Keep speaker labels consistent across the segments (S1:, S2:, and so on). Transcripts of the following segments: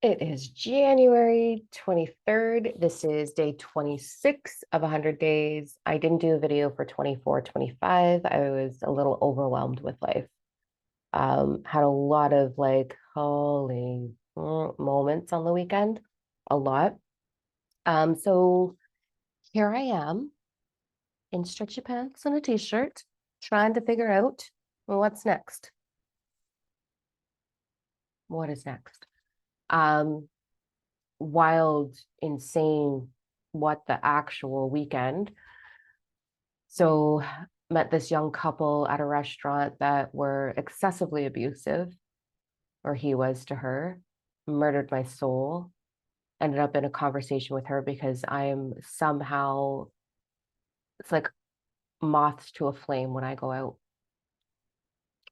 S1: It is January 23rd. This is day 26 of 100 days. I didn't do a video for 24, 25. I was a little overwhelmed with life. Had a lot of like holy moments on the weekend, a lot. So here I am in stretchy pants and a t-shirt, trying to figure out what's next. What is next? Um, Wild, insane, what the actual weekend. So met this young couple at a restaurant that were excessively abusive, or he was to her, murdered my soul. Ended up in a conversation with her because I'm somehow, it's like moths to a flame when I go out.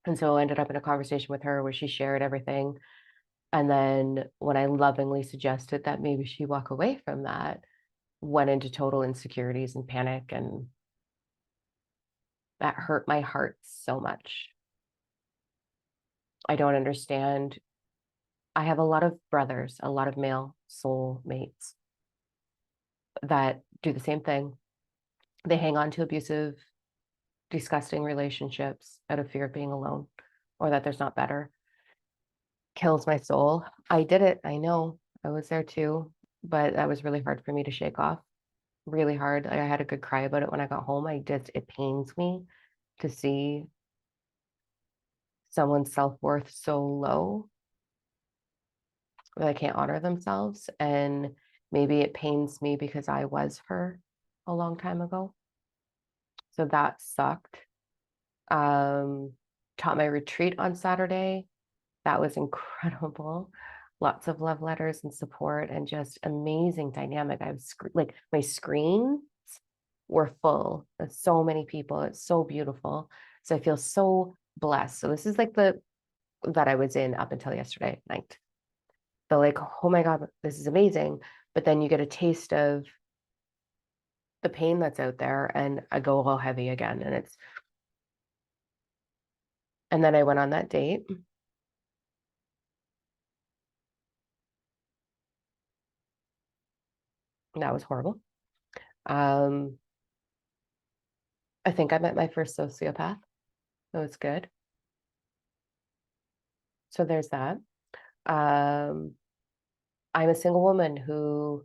S1: And so I ended up in a conversation with her where she shared everything. And then when I lovingly suggested that maybe she walk away from that, went into total insecurities and panic, and that hurt my heart so much. I don't understand. I have a lot of brothers, a lot of male soul mates that do the same thing. They hang on to abusive, disgusting relationships out of fear of being alone or that there's not better. Kills my soul. I did it. I know. I was there too, but that was really hard for me to shake off. Really hard. I had a good cry about it when I got home. It pains me to see someone's self-worth so low that they can't honor themselves. And maybe it pains me because I was her a long time ago. So that sucked. Um, Taught my retreat on Saturday. That was incredible. Lots of love letters and support and just amazing dynamic. I was like my screens were full of so many people. It's so beautiful. So I feel so blessed. So this is like the that I was in up until yesterday night. The like, oh my God, this is amazing. But then you get a taste of the pain that's out there, and I go all heavy again. And then I went on that date. That was horrible. Um, I think I met my first sociopath. That was good. So there's that. Um, I'm a single woman who,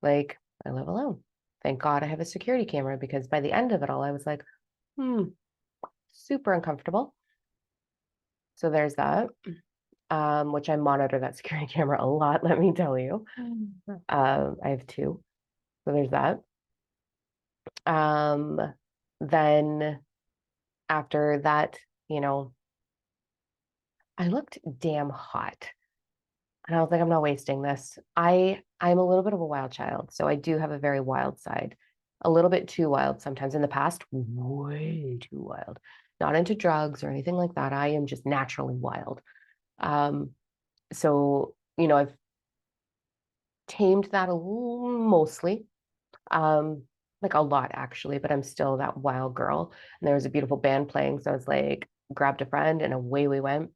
S1: like, I live alone. Thank God I have a security camera because by the end of it all, I was like, hmm, super uncomfortable. So there's that. Which I monitor that security camera a lot, let me tell you. I have two. So there's that. Um, then after that, you know, I looked damn hot. And I was like, I'm not wasting this. I'm a little bit of a wild child, so I do have a very wild side. A little bit too wild sometimes in the past, way too wild. Not into drugs or anything like that. I am just naturally wild. Um, so, I've tamed that mostly. Um, like a lot actually, but I'm still that wild girl. And there was a beautiful band playing, so I was like, grabbed a friend and away we went.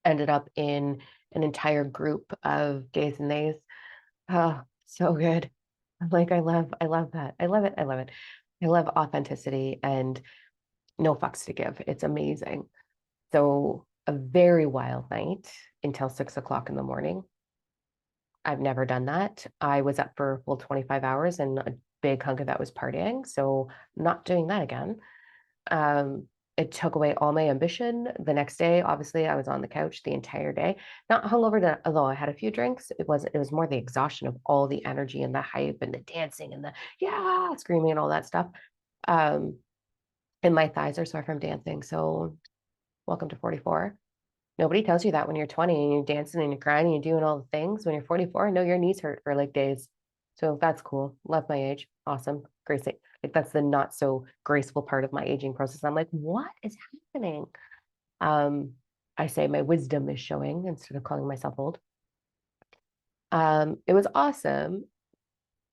S1: Ended up in an entire group of gays and theys. Oh, so good. I love that. I love it. I love it. I love authenticity and no fucks to give. It's amazing. So a very wild night until 6 o'clock in the morning. I've never done that. I was up for a full 25 hours and a big hunk of that was partying. So not doing that again. Um, it took away all my ambition. The next day, obviously, I was on the couch the entire day. Not hungover, although I had a few drinks. It was more the exhaustion of all the energy and the hype and the dancing and the yeah, screaming and all that stuff. Um, and my thighs are sore from dancing. So welcome to 44. Nobody tells you that when you're 20 and you're dancing and you're crying and you're doing all the things. When you're 44, no, your knees hurt for like days. So that's cool. Love my age. Awesome. Grace. Like that's the not so graceful part of my aging process. I'm like, what is happening? Um, I say my wisdom is showing instead of calling myself old. It was awesome,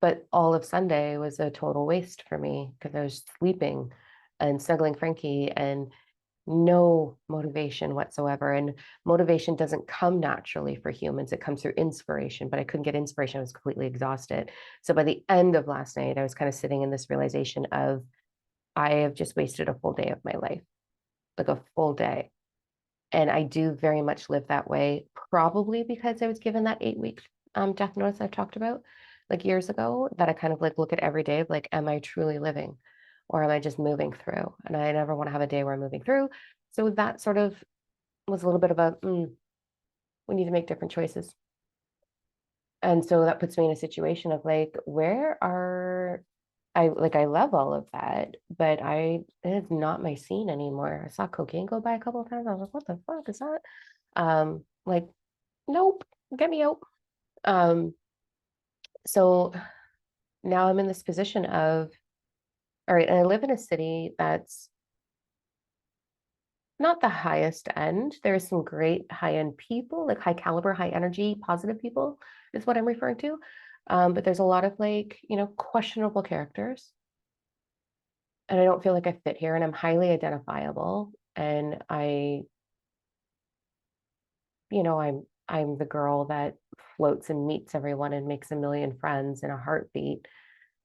S1: but all of Sunday was a total waste for me because I was sleeping and snuggling Frankie and no motivation whatsoever. And motivation doesn't come naturally for humans. It comes through inspiration, but I couldn't get inspiration. I was completely exhausted. So by the end of last night, I was kind of sitting in this realization of I have just wasted a full day of my life, like a full day. And I do very much live that way, probably because I was given that 8 week death notice I've talked about like years ago, that I kind of like look at every day of like, am I truly living or am I just moving through? And I never want to have a day where I'm moving through. So that sort of was a little bit of a, we need to make different choices. And so that puts me in a situation of like, where are I love all of that, but it's not my scene anymore. I saw cocaine go by a couple of times. I was like, what the fuck is that? Like, nope, get me out. Um, so now I'm in this position of, all right, and I live in a city that's not the highest end. There's some great high end people, like high caliber, high energy, positive people is what I'm referring to. But there's a lot of like, questionable characters. And I don't feel like I fit here and I'm highly identifiable. And I'm the girl that floats and meets everyone and makes a million friends in a heartbeat.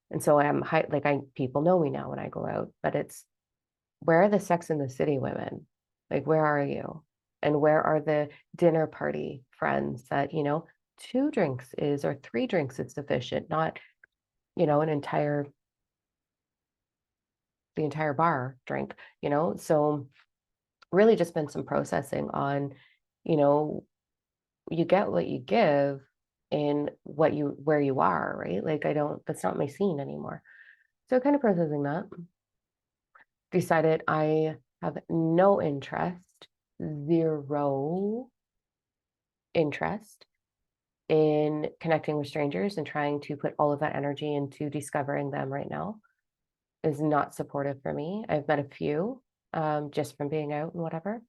S1: And so I'm high, like people know me now when I go out, but it's where are the Sex in the City women? Like, where are you? And where are the dinner party friends that, 2 drinks is or 3 drinks is sufficient, not, an the entire bar drink, So really just been some processing on, you know, you get what you give in where you are, right? Like that's not my scene anymore. So kind of processing that. Decided I have no interest, zero interest in connecting with strangers and trying to put all of that energy into discovering them right now is not supportive for me. I've met a few just from being out and whatever.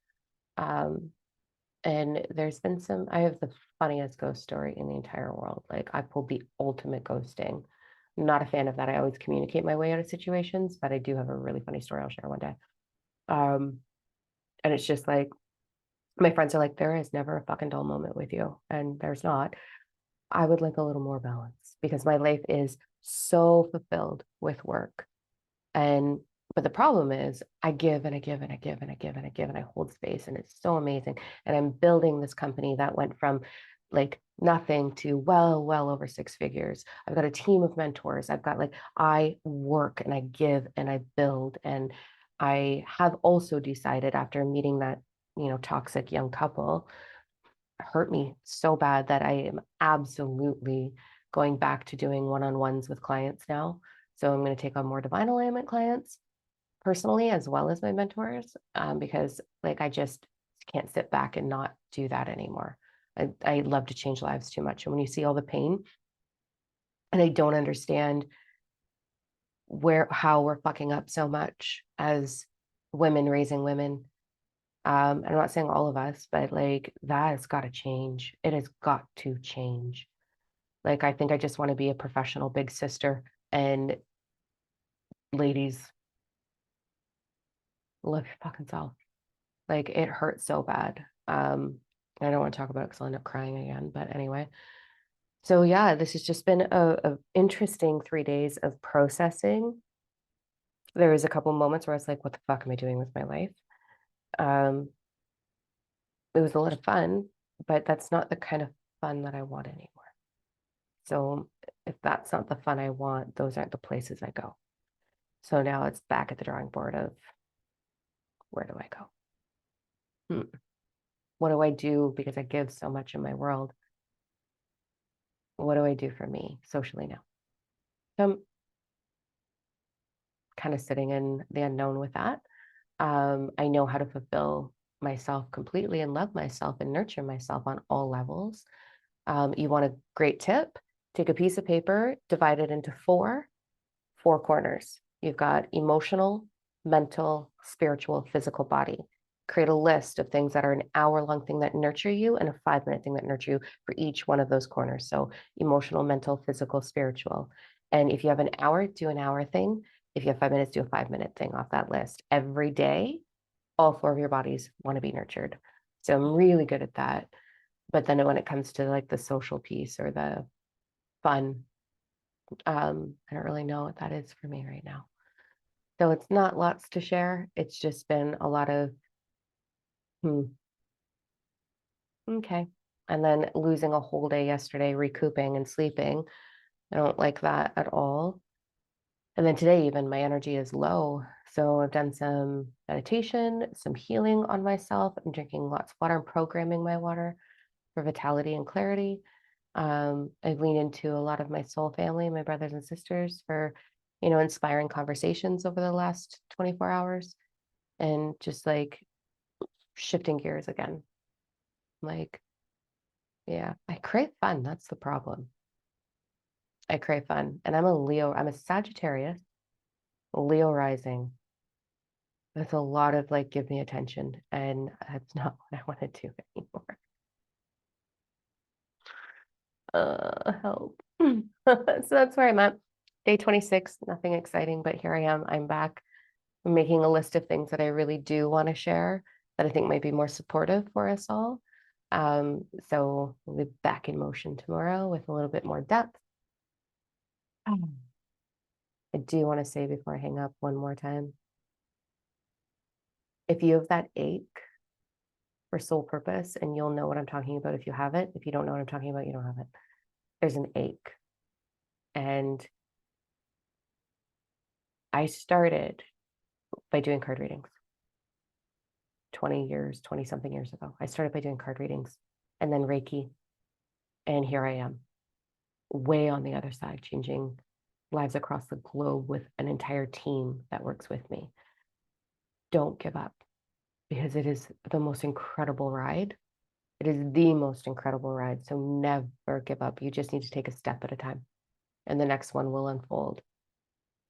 S1: Um, and I have the funniest ghost story in the entire world. Like I pulled the ultimate ghosting. I'm not a fan of that. I always communicate my way out of situations, but I do have a really funny story I'll share one day. Um, and it's just like my friends are like, there is never a fucking dull moment with you. And there's not. I would like a little more balance because my life is so fulfilled with work. And but the problem is I give and I give and I give and I give and I give and I hold space and it's so amazing. And I'm building this company that went from like nothing to well over 6 figures. I've got a team of mentors. I work and I give and I build. And I have also decided after meeting that, toxic young couple hurt me so bad that I am absolutely going back to doing one-on-ones with clients now. So I'm going to take on more divine alignment clients personally, as well as my mentors, because like I just can't sit back and not do that anymore. I love to change lives too much. And when you see all the pain, and I don't understand how we're fucking up so much as women raising women. I'm not saying all of us, but like that has got to change. It has got to change. Like I think I just want to be a professional big sister and ladies, love your fucking self. Like it hurts so bad. I don't want to talk about it because I'll end up crying again. But anyway, so yeah, this has just been a interesting 3 days of processing. There was a couple moments where I was like, what the fuck am I doing with my life? Um, it was a lot of fun, but that's not the kind of fun that I want anymore. So if that's not the fun I want, those aren't the places I go. So now it's back at the drawing board of where do I go? What do I do because I give so much in my world? What do I do for me socially now? So I'm kind of sitting in the unknown with that. I know how to fulfill myself completely and love myself and nurture myself on all levels. You want a great tip? Take a piece of paper, divide it into four corners. You've got emotional, mental, spiritual, physical body. Create a list of things that are an hour-long thing that nurture you and a 5-minute thing that nurture you for each one of those corners. So emotional, mental, physical, spiritual. And if you have an hour, do an hour thing. If you have 5 minutes, do a 5-minute thing off that list every day. all four of your bodies want to be nurtured. So I'm really good at that. But then when it comes to like the social piece or the fun, I don't really know what that is for me right now. So it's not lots to share. It's just been a lot of, okay. And then losing a whole day yesterday, recouping and sleeping. I don't like that at all. And then today, even my energy is low. So I've done some meditation, some healing on myself. I'm drinking lots of water. I'm programming my water for vitality and clarity. I've leaned into a lot of my soul family, my brothers and sisters, for, inspiring conversations over the last 24 hours and just like shifting gears again. Like, yeah, I crave fun. That's the problem. I crave fun. And I'm a Leo, I'm a Sagittarius, Leo rising. That's a lot of like, give me attention. And that's not what I want to do anymore. Help. So that's where I'm at. Day 26, nothing exciting, but here I am. I'm back. I'm making a list of things that I really do want to share that I think might be more supportive for us all. So we'll be back in motion tomorrow with a little bit more depth. I do want to say before I hang up one more time, if you have that ache for soul purpose, and you'll know what I'm talking about if you have it. If you don't know what I'm talking about, you don't have it. There's an ache. And I started by doing card readings 20 something years ago. I started by doing card readings and then Reiki. And here I am, way on the other side, changing lives across the globe with an entire team that works with me. Don't give up, because it is the most incredible ride. It is the most incredible ride. So never give up. You just need to take a step at a time, and the next one will unfold.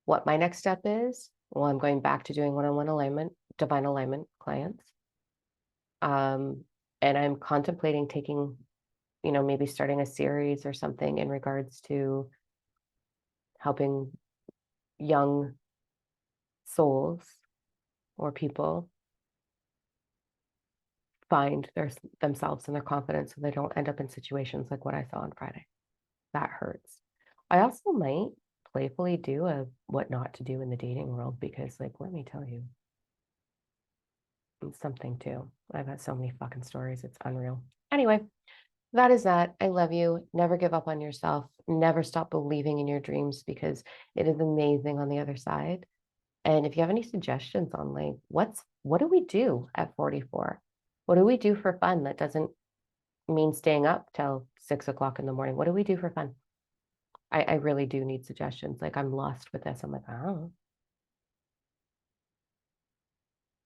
S1: What my next step is, well, I'm going back to doing one-on-one alignment, divine alignment clients. And I'm contemplating taking, maybe starting a series or something in regards to helping young souls or people find themselves and their confidence so they don't end up in situations like what I saw on Friday. That hurts. I also might playfully do a what not to do in the dating world, because like, let me tell you, it's something too. I've had so many fucking stories. It's unreal. Anyway, that is that. I love you. Never give up on yourself. Never stop believing in your dreams, because it is amazing on the other side. And if you have any suggestions on like, what do we do at 44? What do we do for fun that doesn't mean staying up till 6 o'clock in the morning? What do we do for fun? I really do need suggestions. Like, I'm lost with this. I'm like, I don't know.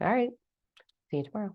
S1: All right. See you tomorrow.